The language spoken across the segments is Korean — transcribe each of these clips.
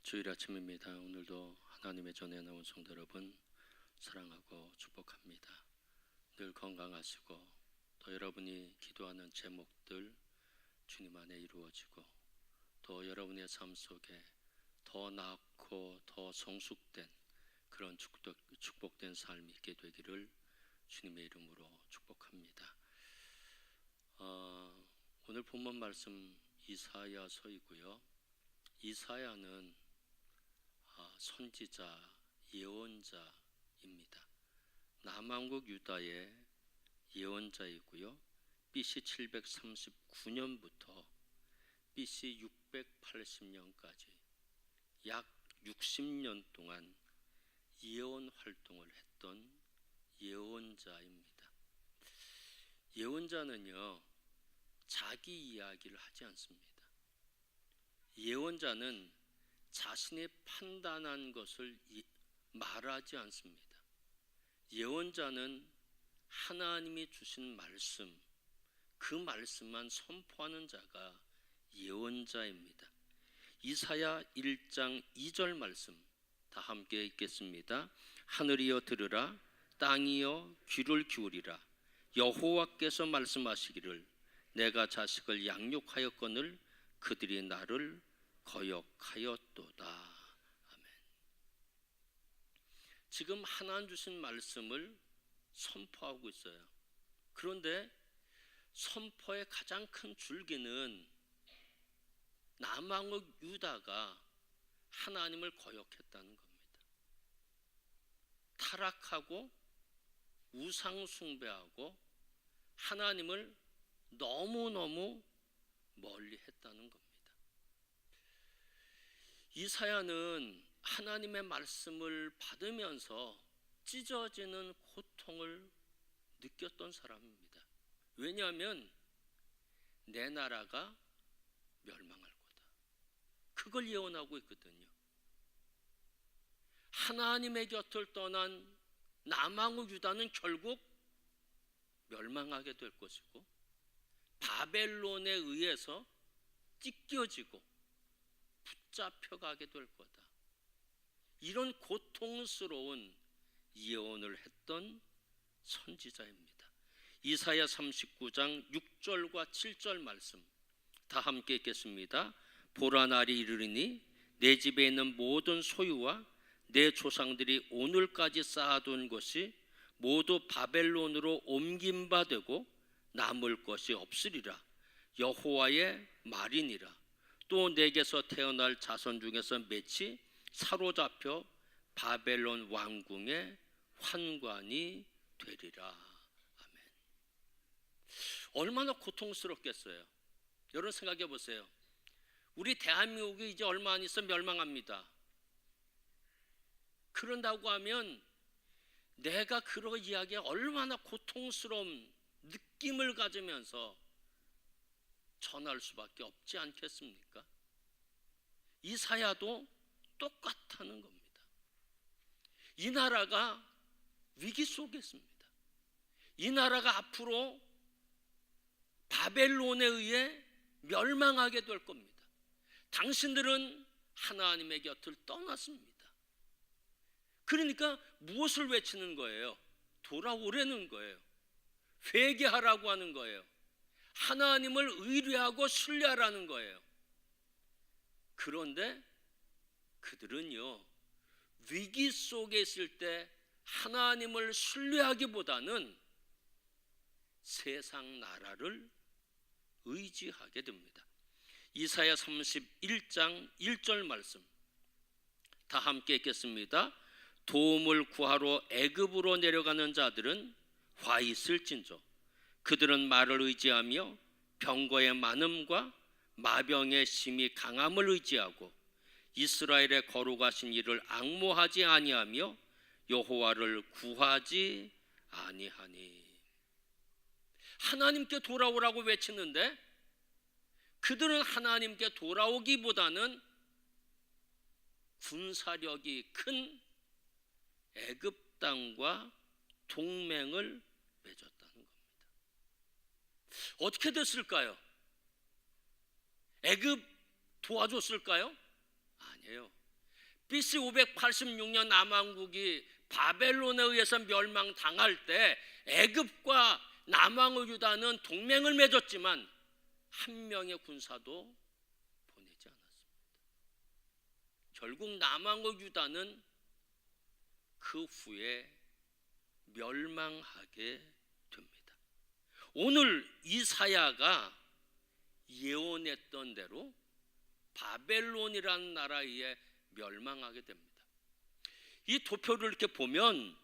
주일 아침입니다. 오늘도 하나님의 전에 나온 성도 여러분 사랑하고 축복합니다. 늘 건강하시고 또 여러분이 기도하는 제목들 주님 안에 이루어지고 또 여러분의 삶 속에 더 나았고 더 성숙된 그런 축복된 삶이 있게 되기를 주님의 이름으로 축복합니다. 오늘 본문 말씀 이사야서이고요. 이사야는 선지자, 예언자입니다. 남왕국 유다의 예언자이고요. BC 739년부터 BC 680년까지 약 60년 동안 예언 활동을 했던 예언자입니다. 예언자는요, 자기 이야기를 하지 않습니다. 예언자는 자신이 판단한 것을 말하지 않습니다. 예언자는 하나님이 주신 말씀, 그 말씀만 선포하는 자가 예언자입니다. 이사야 1장 2절 말씀 다 함께 읽겠습니다. 하늘이여 들으라, 땅이여 귀를 기울이라. 여호와께서 말씀하시기를 내가 자식을 양육하였거늘 그들이 나를 거역하였도다. 아멘. 지금 하나님 주신 말씀을 선포하고 있어요. 그런데 선포의 가장 큰 줄기는 남왕국 유다가 하나님을 거역했다는 겁니다. 타락하고 우상 숭배하고 하나님을 너무너무 멀리 했다는 겁니다. 이사야는 하나님의 말씀을 받으면서 찢어지는 고통을 느꼈던 사람입니다. 왜냐하면 내 나라가 멸망할 거다. 그걸 예언하고 있거든요. 하나님의 곁을 떠난 남왕국 유다는 결국 멸망하게 될 것이고 바벨론에 의해서 찢겨지고 붙잡혀가게 될 거다. 이런 고통스러운 예언을 했던 선지자입니다. 이사야 39장 6절과 7절 말씀 다 함께 읽겠습니다. 보라 날이 이르리니 내 집에 있는 모든 소유와 내 조상들이 오늘까지 쌓아둔 것이 모두 바벨론으로 옮긴 바 되고 남을 것이 없으리라. 여호와의 말이니라. 또 내게서 태어날 자손 중에서 몇이 사로잡혀 바벨론 왕궁의 환관이 되리라. 아멘. 얼마나 고통스럽겠어요. 여러분 생각해 보세요. 우리 대한민국이 이제 얼마 안 있어 멸망합니다. 그런다고 하면 내가 그런 이야기에 얼마나 고통스러운 느낌을 가지면서 전할 수밖에 없지 않겠습니까? 이사야도 똑같다는 겁니다. 이 나라가 위기 속에 있습니다. 이 나라가 앞으로 바벨론에 의해 멸망하게 될 겁니다. 당신들은 하나님의 곁을 떠났습니다. 그러니까 무엇을 외치는 거예요? 돌아오라는 거예요. 회개하라고 하는 거예요. 하나님을 의뢰하고 신뢰하라는 거예요. 그런데 그들은요, 위기 속에 있을 때 하나님을 신뢰하기보다는 세상 나라를 의지하게 됩니다. 이사야 31장 1절 말씀 다 함께 읽겠습니다. 도움을 구하러 애굽으로 내려가는 자들은 화 있을진저 그들은 말을 의지하며 병거의 많음과 마병의 심히 강함을 의지하고 이스라엘의 거룩하신 이를 앙모하지 아니하며 여호와를 구하지 아니하니. 하나님께 돌아오라고 외치는데 그들은 하나님께 돌아오기보다는 군사력이 큰 애굽 땅과 동맹을 맺었다는 겁니다. 어떻게 됐을까요? 애굽 도와줬을까요? 아니에요. BC 586년 남왕국이 바벨론에 의해서 멸망당할 때 애굽과 남왕의 유다는 동맹을 맺었지만 한 명의 군사도 보내지 않았습니다. 결국 남왕의 유다는 그 후에 멸망하게 됩니다. 오늘 이사야가 예언했던 대로 바벨론이라는 나라에 멸망하게 됩니다. 이 도표를 이렇게 보면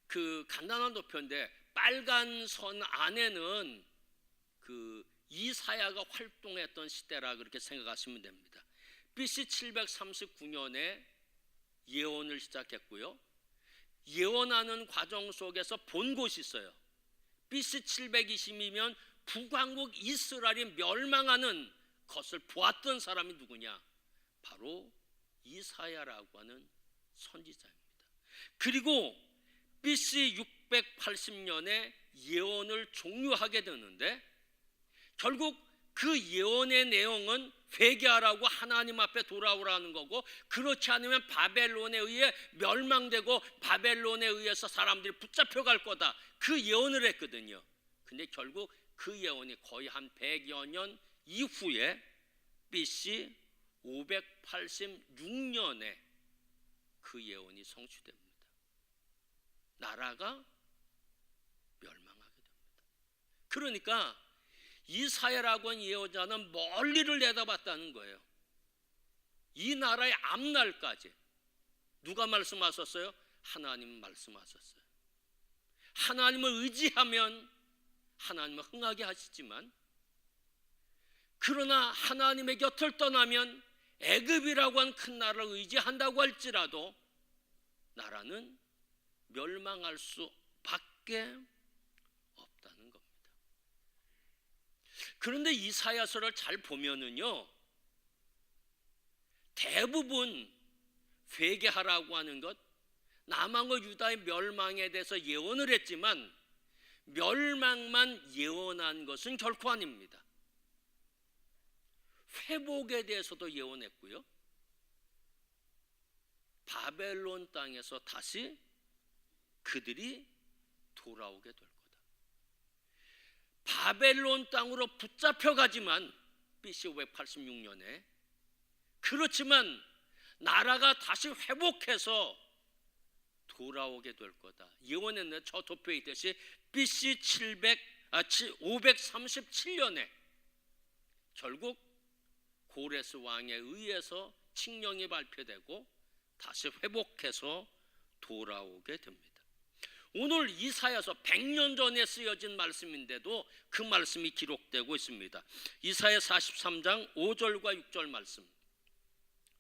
그 간단한 도표인데 빨간 선 안에는 그 이사야가 활동했던 시대라 그렇게 생각하시면 됩니다. BC 739년에 예언을 시작했고요. 예언하는 과정 속에서 본 곳이 있어요. BC 720이면 북왕국 이스라엘이 멸망하는 것을 보았던 사람이 누구냐? 바로 이사야라고 하는 선지자입니다. 그리고 BC 680년에 예언을 종료하게 되는데 결국 그 예언의 내용은 회개하라고 하나님 앞에 돌아오라는 거고, 그렇지 않으면 바벨론에 의해 멸망되고 바벨론에 의해서 사람들이 붙잡혀갈 거다, 그 예언을 했거든요. 근데 결국 그 예언이 거의 한 100여 년 이후에 BC 586년에 그 예언이 성취됩니다. 나라가 멸망하게 됩니다. 그러니까 이사야라고 하는 예언자는 멀리를 내다봤다는 거예요. 이 나라의 앞날까지. 누가 말씀하셨어요? 하나님 말씀하셨어요. 하나님을 의지하면 하나님은 흥하게 하시지만, 그러나 하나님의 곁을 떠나면 애굽이라고 한 큰 나라를 의지한다고 할지라도 나라는 멸망할 수밖에 없다는 겁니다. 그런데 이사야서를 잘 보면은요, 대부분 회개하라고 하는 것, 남왕과 유다의 멸망에 대해서 예언을 했지만 멸망만 예언한 것은 결코 아닙니다. 회복에 대해서도 예언했고요, 바벨론 땅에서 다시 그들이 돌아오게 될 거다. 바벨론 땅으로 붙잡혀가지만 BC 586년에, 그렇지만 나라가 다시 회복해서 돌아오게 될 거다 예언했는데, 저 도표에 있듯이 BC 537년에 결국 고레스 왕에 의해서 칙령이 발표되고 다시 회복해서 돌아오게 됩니다. 오늘 이사야서 100년 전에 쓰여진 말씀인데도 그 말씀이 기록되고 있습니다. 이사야 43장 5절과 6절 말씀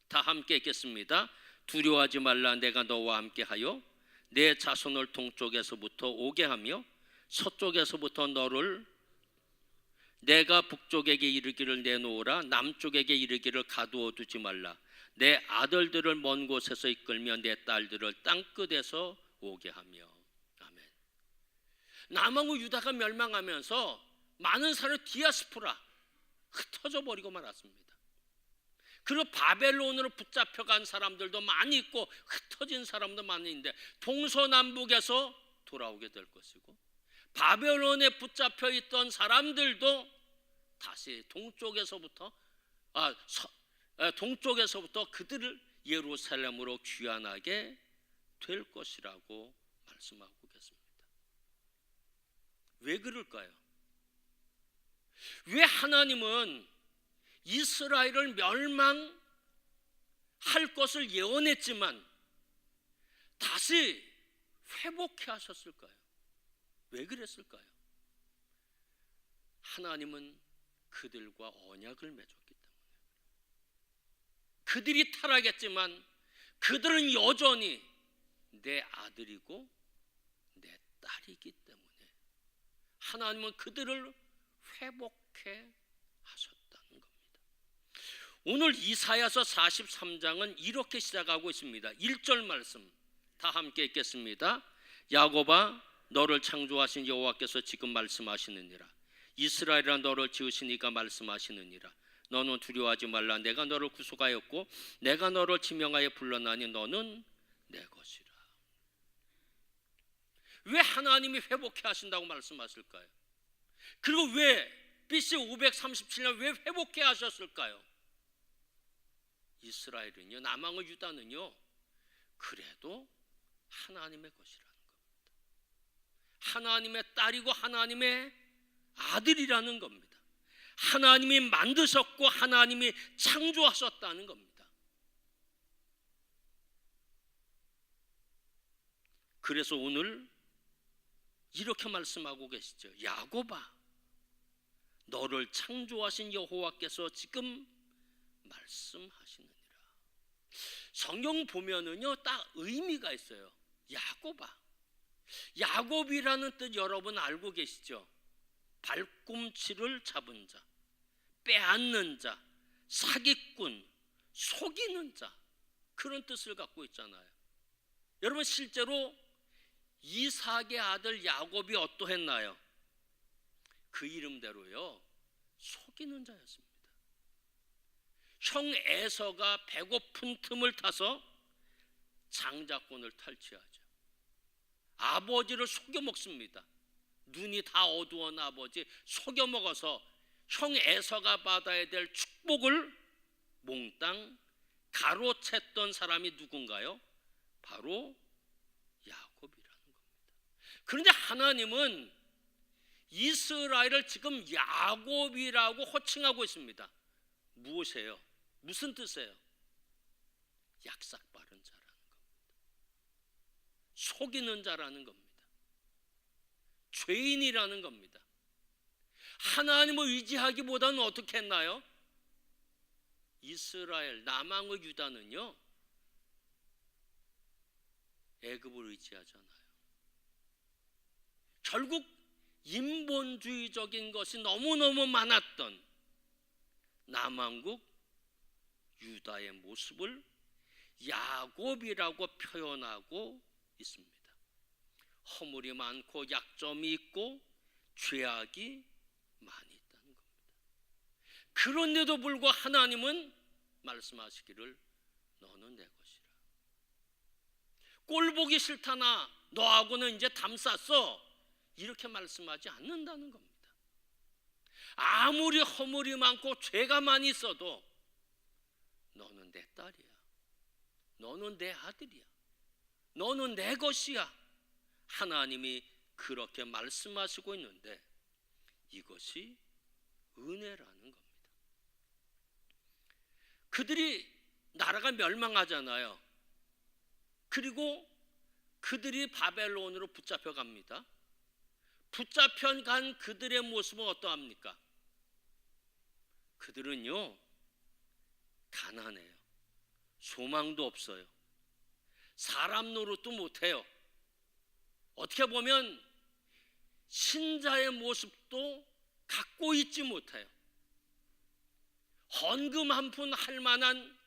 다 함께 읽겠습니다. 두려워하지 말라, 내가 너와 함께하여 내 자손을 동쪽에서부터 오게 하며 서쪽에서부터 너를, 내가 북쪽에게 이르기를 내놓으라, 남쪽에게 이르기를 가두어 두지 말라. 내 아들들을 먼 곳에서 이끌며 내 딸들을 땅끝에서 오게 하며. 아멘. 남왕과 유다가 멸망하면서 많은 사람이 디아스포라, 흩어져 버리고 말았습니다. 그리고 바벨론으로 붙잡혀간 사람들도 많이 있고 흩어진 사람도 많이 있는데 동서남북에서 돌아오게 될 것이고, 바벨론에 붙잡혀 있던 사람들도 다시 동쪽에서부터 그들을 예루살렘으로 귀환하게 될 것이라고 말씀하고 계십니다. 왜 그럴까요? 왜 하나님은 이스라엘을 멸망할 것을 예언했지만 다시 회복해 하셨을까요? 왜 그랬을까요? 하나님은 그들과 언약을 맺었기 때문에. 그들이 타락했지만 그들은 여전히 내 아들이고 내 딸이기 때문에 하나님은 그들을 회복해 하셨다는 겁니다. 오늘 이사야서 43장은 이렇게 시작하고 있습니다. 1절 말씀 다 함께 읽겠습니다. 야곱아, 너를 창조하신 여호와께서 지금 말씀하시느니라. 이스라엘아, 너를 지으신 이가 말씀하시느니라. 너는 두려워하지 말라. 내가 너를 구속하였고 내가 너를 지명하여 불렀나니 너는 내 것이라. 왜 하나님이 회복해 하신다고 말씀하실까요? 그리고 왜 BC 537년 왜 회복해 하셨을까요? 이스라엘은요, 남왕의 유다는요, 그래도 하나님의 것이라는 겁니다. 하나님의 딸이고 하나님의 아들이라는 겁니다. 하나님이 만드셨고 하나님이 창조하셨다는 겁니다. 그래서 오늘 이렇게 말씀하고 계시죠. 야곱아, 너를 창조하신 여호와께서 지금 말씀하시느니라. 성경 보면은요, 딱 의미가 있어요. 야곱아, 야곱이라는 뜻 여러분 알고 계시죠? 발꿈치를 잡은 자, 빼앗는 자, 사기꾼, 속이는 자, 그런 뜻을 갖고 있잖아요. 여러분, 실제로 이삭의 아들 야곱이 어떠했나요? 그 이름대로요, 속이는 자였습니다. 형 에서가 배고픈 틈을 타서 장자권을 탈취하죠. 아버지를 속여 먹습니다. 눈이 다 어두운 아버지 속여 먹어서 형 에서가 받아야 될 축복을 몽땅 가로챘던 사람이 누군가요? 바로 야곱이라는 겁니다. 그런데 하나님은 이스라엘을 지금 야곱이라고 호칭하고 있습니다. 무엇이에요? 무슨 뜻이에요? 약삭 빠른 자라는 겁니다. 속이는 자라는 겁니다. 죄인이라는 겁니다. 하나님을 의지하기보다는 어떻게 했나요? 이스라엘 남왕의 유다는요, 애굽을 의지하잖아요. 결국 인본주의적인 것이 너무너무 많았던 남왕국 유다의 모습을 야곱이라고 표현하고 있습니다. 허물이 많고 약점이 있고 죄악이 많이 있다는 겁니다. 그런데도 불구하고 하나님은 말씀하시기를 너는 내 것이라. 꼴 보기 싫다나 너하고는 이제 담 쌌어, 이렇게 말씀하지 않는다는 겁니다. 아무리 허물이 많고 죄가 많이 있어도 너는 내 딸이야, 너는 내 아들이야, 너는 내 것이야. 하나님이 그렇게 말씀하시고 있는데 이것이 은혜라는 겁니다. 그들이 나라가 멸망하잖아요. 그리고 그들이 바벨론으로 붙잡혀 갑니다. 붙잡혀 간 그들의 모습은 어떠합니까? 그들은요, 가난해요. 소망도 없어요. 사람 노릇도 못해요. 어떻게 보면 신자의 모습도 갖고 있지 못해요. 헌금 한 푼 할 만한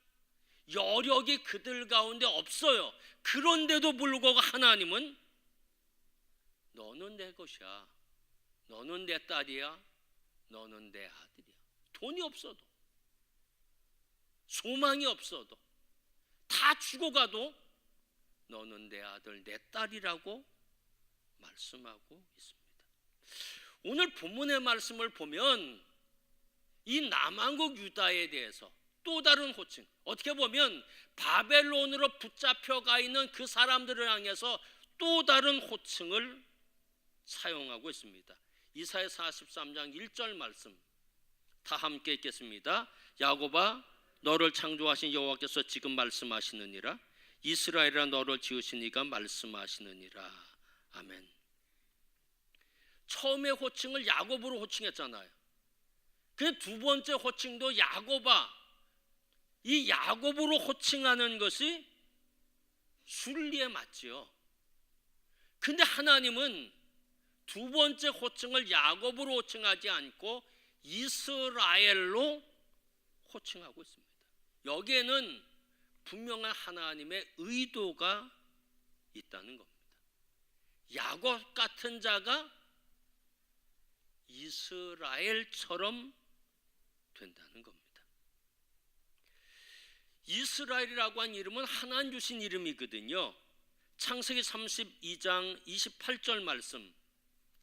여력이 그들 가운데 없어요. 그런데도 불구하고 하나님은 너는 내 것이야, 너는 내 딸이야, 너는 내 아들이야. 돈이 없어도, 소망이 없어도, 다 죽어가도 너는 내 아들, 내 딸이라고 말씀하고 있습니다. 오늘 본문의 말씀을 보면 이 남왕국 유다에 대해서 또 다른 호칭, 어떻게 보면 바벨론으로 붙잡혀가 있는 그 사람들을 향해서 또 다른 호칭을 사용하고 있습니다. 이사야 43장 1절 말씀 다 함께 읽겠습니다. 야곱아, 너를 창조하신 여호와께서 지금 말씀하시느니라. 이스라엘아, 너를 지으신 이가 말씀하시느니라. 아멘. 처음에 호칭을 야곱으로 호칭했잖아요. 그 두 번째 호칭도 야곱아, 이 야곱으로 호칭하는 것이 순리에 맞지요. 근데 하나님은 두 번째 호칭을 야곱으로 호칭하지 않고 이스라엘로 호칭하고 있습니다. 여기에는 분명한 하나님의 의도가 있다는 겁니다. 야곱 같은 자가 이스라엘처럼 된다는 겁니다. 이스라엘이라고 한 이름은 하나님 주신 이름이거든요. 창세기 32장 28절 말씀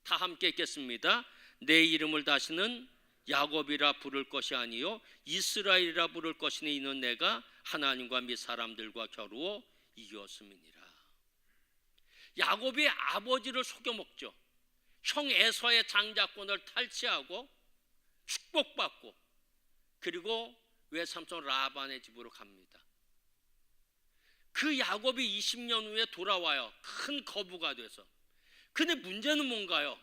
다 함께 읽겠습니다. 내 이름을 다시는 야곱이라 부를 것이 아니요 이스라엘이라 부를 것이니 이는 내가 하나님과 및 사람들과 겨루어 이겼음이니라. 야곱이 아버지를 속여먹죠. 형 에서의 장자권을 탈취하고 축복받고, 그리고 외삼촌 라반의 집으로 갑니다. 그 야곱이 20년 후에 돌아와요. 큰 거부가 돼서. 근데 문제는 뭔가요?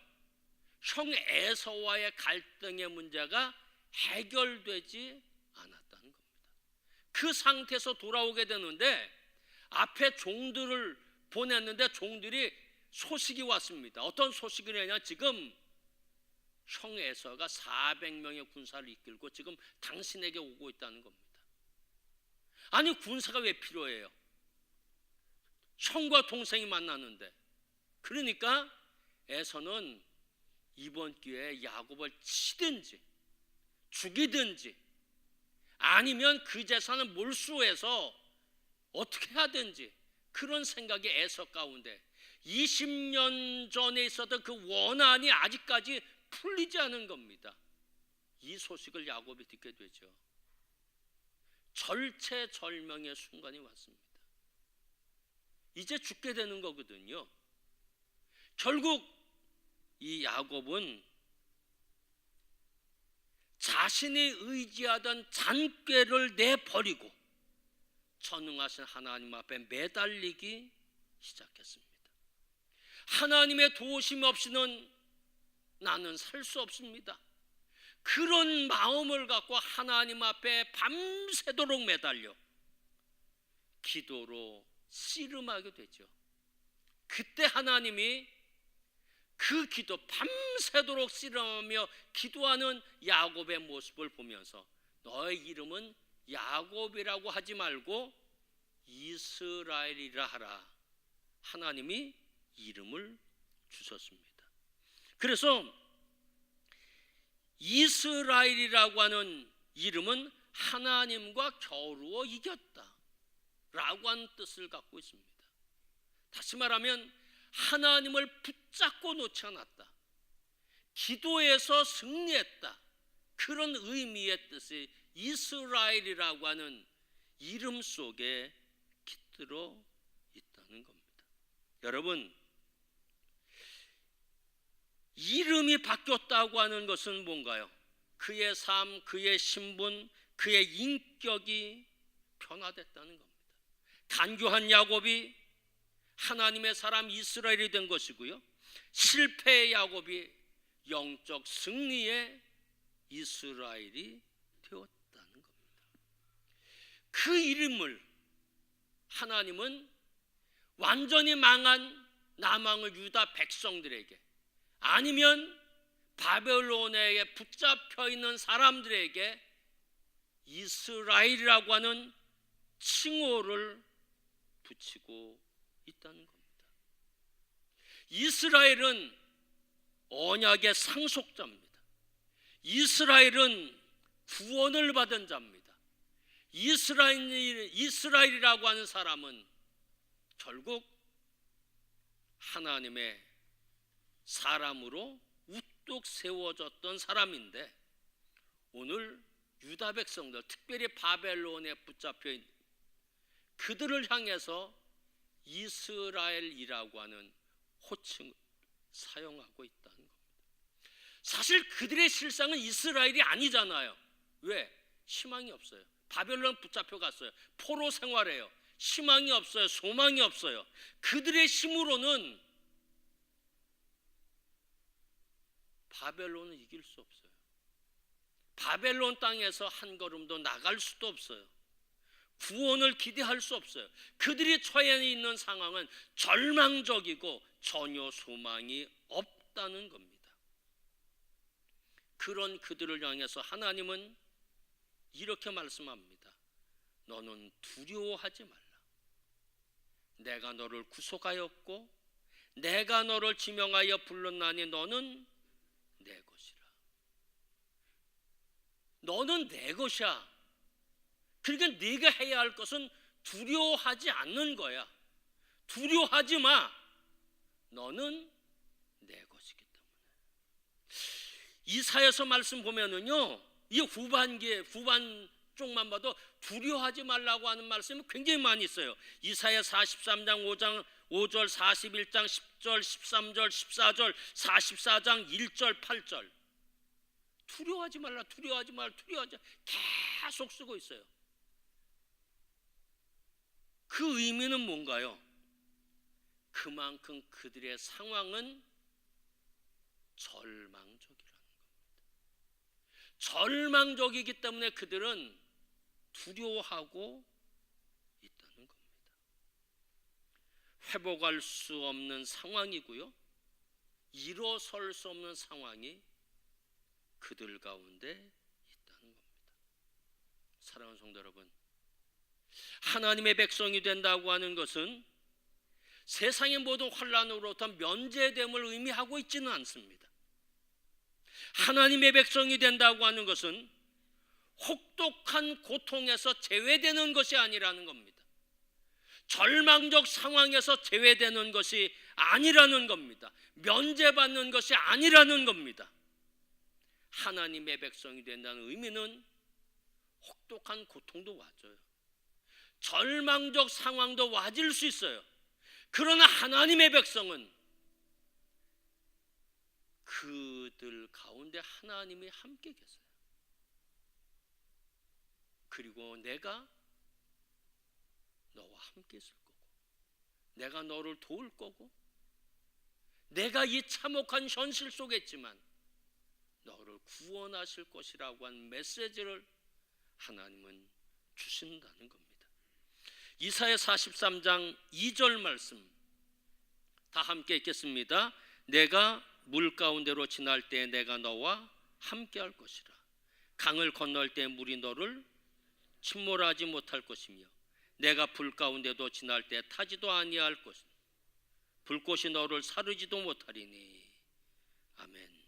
형 에서와의 갈등의 문제가 해결되지 않았다는 겁니다. 그 상태에서 돌아오게 되는데 앞에 종들을 보냈는데 종들이 소식이 왔습니다. 어떤 소식이냐면 지금 형 에서가 400명의 군사를 이끌고 지금 당신에게 오고 있다는 겁니다. 아니, 군사가 왜 필요해요? 형과 동생이 만났는데. 그러니까 에서는 이번 기회에 야곱을 치든지 죽이든지 아니면 그 재산을 몰수해서 어떻게 하든지 그런 생각이 에서 가운데 20년 전에 있었던 그 원한이 아직까지 풀리지 않은 겁니다. 이 소식을 야곱이 듣게 되죠. 절체절명의 순간이 왔습니다. 이제 죽게 되는 거거든요. 결국 이 야곱은 자신이 의지하던 잔꾀를 내버리고 전능하신 하나님 앞에 매달리기 시작했습니다. 하나님의 도우심 없이는 나는 살 수 없습니다. 그런 마음을 갖고 하나님 앞에 밤새도록 매달려 기도로 씨름하게 되죠. 그때 하나님이 그 기도, 밤새도록 씨름하며 기도하는 야곱의 모습을 보면서 너의 이름은 야곱이라고 하지 말고 이스라엘이라 하라. 하나님이 이름을 주셨습니다. 그래서 이스라엘이라고 하는 이름은 하나님과 겨루어 이겼다 라고 하는 뜻을 갖고 있습니다. 다시 말하면 하나님을 붙잡고 놓지 않았다, 기도에서 승리했다, 그런 의미의 뜻이 이스라엘이라고 하는 이름 속에 깃들어 있다는 겁니다. 여러분, 이름이 바뀌었다고 하는 것은 뭔가요? 그의 삶, 그의 신분, 그의 인격이 변화됐다는 겁니다. 간교한 야곱이 하나님의 사람 이스라엘이 된 것이고요, 실패의 야곱이 영적 승리의 이스라엘이 되었다는 겁니다. 그 이름을 하나님은 완전히 망한 남왕의 유다 백성들에게, 아니면 바벨론에 붙잡혀 있는 사람들에게 이스라엘이라고 하는 칭호를 붙이고 있다는 겁니다. 이스라엘은 언약의 상속자입니다. 이스라엘은 구원을 받은 자입니다. 이스라엘이라고 하는 사람은 결국 하나님의 사람으로 우뚝 세워졌던 사람인데, 오늘 유다 백성들, 특별히 바벨론에 붙잡혀 있는 그들을 향해서 이스라엘이라고 하는 호칭을 사용하고 있다는 겁니다. 사실 그들의 실상은 이스라엘이 아니잖아요. 왜? 희망이 없어요. 바벨론 붙잡혀 갔어요. 포로 생활해요. 희망이 없어요. 소망이 없어요. 그들의 힘으로는 바벨론은 이길 수 없어요. 바벨론 땅에서 한 걸음도 나갈 수도 없어요. 구원을 기대할 수 없어요. 그들이 처해 있는 상황은 절망적이고 전혀 소망이 없다는 겁니다. 그런 그들을 향해서 하나님은 이렇게 말씀합니다. 너는 두려워하지 말라. 내가 너를 구속하였고 내가 너를 지명하여 불렀나니 너는 내 것이라. 너는 내 것이야. 그러니까 네가 해야 할 것은 두려워하지 않는 거야. 두려워하지 마. 너는 내 것이기 때문에. 이사야서 말씀 보면은요, 이 후반 쪽만 봐도 두려워하지 말라고 하는 말씀이 굉장히 많이 있어요. 이사야 43장 5절, 41장 10절, 13절, 14절, 44장 1절, 8절. 두려워하지 말라, 두려워하지 말라, 두려워하지 말라 계속 쓰고 있어요. 그 의미는 뭔가요? 그만큼 그들의 상황은 절망적이라는 겁니다. 절망적이기 때문에 그들은 두려워하고 있다는 겁니다. 회복할 수 없는 상황이고요, 일어설 수 없는 상황이 그들 가운데 있다는 겁니다. 사랑하는 성도 여러분, 하나님의 백성이 된다고 하는 것은 세상의 모든 환난으로부터 면제됨을 의미하고 있지는 않습니다. 하나님의 백성이 된다고 하는 것은 혹독한 고통에서 제외되는 것이 아니라는 겁니다. 절망적 상황에서 제외되는 것이 아니라는 겁니다. 면제받는 것이 아니라는 겁니다. 하나님의 백성이 된다는 의미는 혹독한 고통도 와줘요. 절망적 상황도 와질 수 있어요. 그러나 하나님의 백성은 그들 가운데 하나님이 함께 계세요. 그리고 내가 너와 함께 있을 거고, 내가 너를 도울 거고, 내가 이 참혹한 현실 속에 있지만 너를 구원하실 것이라고 한 메시지를 하나님은 주신다는 겁니다. 이사야 43장 2절 말씀 다 함께 읽겠습니다. 내가 물 가운데로 지날 때 내가 너와 함께 할 것이라. 강을 건널 때 물이 너를 침몰하지 못할 것이며 내가 불 가운데도 지날 때 타지도 아니할 것이며 불꽃이 너를 사르지도 못하리니. 아멘.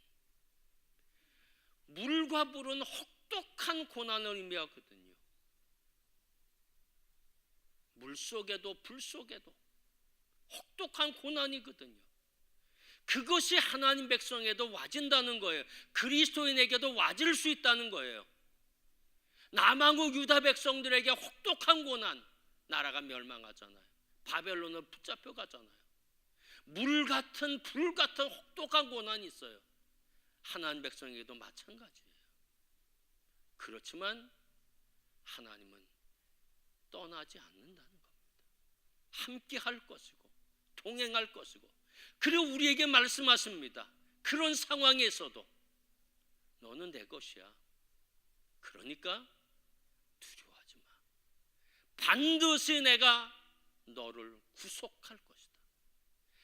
물과 불은 혹독한 고난을 의미하거든요. 물 속에도 불 속에도 혹독한 고난이거든요. 그것이 하나님 백성에도 와진다는 거예요. 그리스도인에게도 와질 수 있다는 거예요. 남한국 유다 백성들에게 혹독한 고난, 나라가 멸망하잖아요. 바벨론을 붙잡혀 가잖아요. 물 같은 불 같은 혹독한 고난이 있어요. 하나님 백성에게도 마찬가지예요. 그렇지만 하나님은 떠나지 않는다는 겁니다. 함께 할 것이고 동행할 것이고, 그리고 우리에게 말씀하십니다. 그런 상황에서도 너는 내 것이야. 그러니까 두려워하지 마. 반드시 내가 너를 구속할 것이다.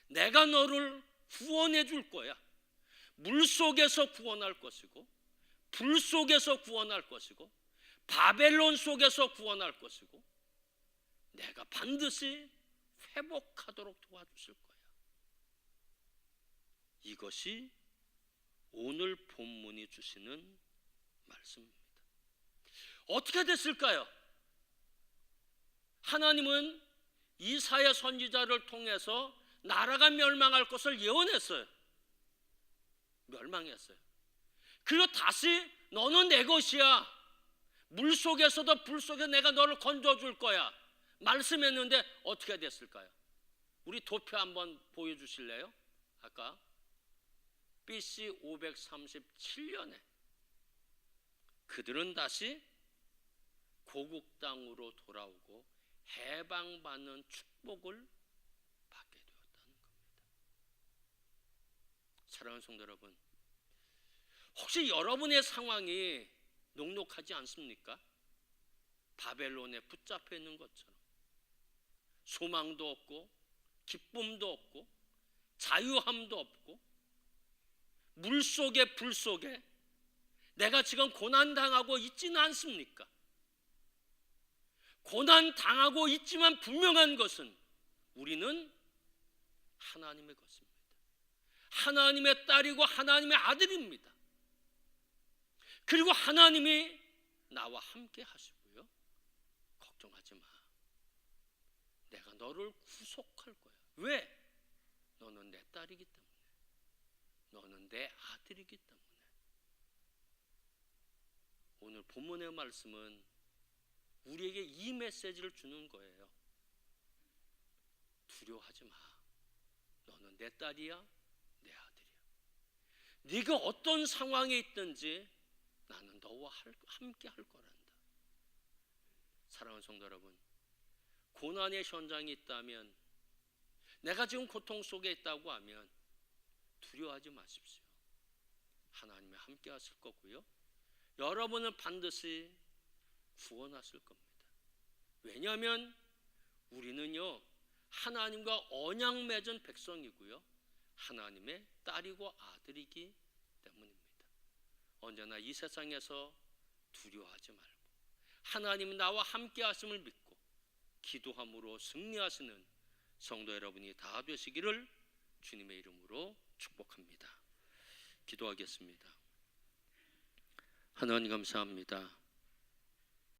내가 너를 구원해 줄 거야. 물 속에서 구원할 것이고, 불 속에서 구원할 것이고, 바벨론 속에서 구원할 것이고, 내가 반드시 회복하도록 도와주실 거야. 이것이 오늘 본문이 주시는 말씀입니다. 어떻게 됐을까요? 하나님은 이사야 선지자를 통해서 나라가 멸망할 것을 예언했어요. 멸망했어요. 그리고 다시 너는 내 것이야. 물 속에서도 불 속에 내가 너를 건져줄 거야 말씀했는데 어떻게 됐을까요? 우리 도표 한번 보여주실래요? 아까 BC 537년에 그들은 다시 고국 땅으로 돌아오고 해방받는 축복을 받게 되었다는 겁니다. 사랑하는 성도 여러분, 혹시 여러분의 상황이 녹록하지 않습니까? 바벨론에 붙잡혀 있는 것처럼 소망도 없고 기쁨도 없고 자유함도 없고 물 속에 불 속에 내가 지금 고난당하고 있지는 않습니까? 고난당하고 있지만 분명한 것은 우리는 하나님의 것입니다. 하나님의 딸이고 하나님의 아들입니다. 그리고 하나님이 나와 함께 하시고요, 걱정하지 마. 내가 너를 구속할 거야. 왜? 너는 내 딸이기 때문에. 너는 내 아들이기 때문에. 오늘 본문의 말씀은 우리에게 이 메시지를 주는 거예요. 두려워하지 마. 너는 내 딸이야, 내 아들이야. 네가 어떤 상황에 있든지 나는 너와 함께 할 거란다. 사랑하는 성도 여러분, 고난의 현장이 있다면, 내가 지금 고통 속에 있다고 하면 두려워하지 마십시오. 하나님이 함께 하실 거고요, 여러분은 반드시 구원하실 겁니다. 왜냐하면 우리는요, 하나님과 언약 맺은 백성이고요, 하나님의 딸이고 아들이기 때문입니다. 언제나 이 세상에서 두려워하지 말고 하나님이 나와 함께 하심을 믿고 기도함으로 승리하시는 성도 여러분이 다 되시기를 주님의 이름으로 축복합니다. 기도하겠습니다. 하나님 감사합니다.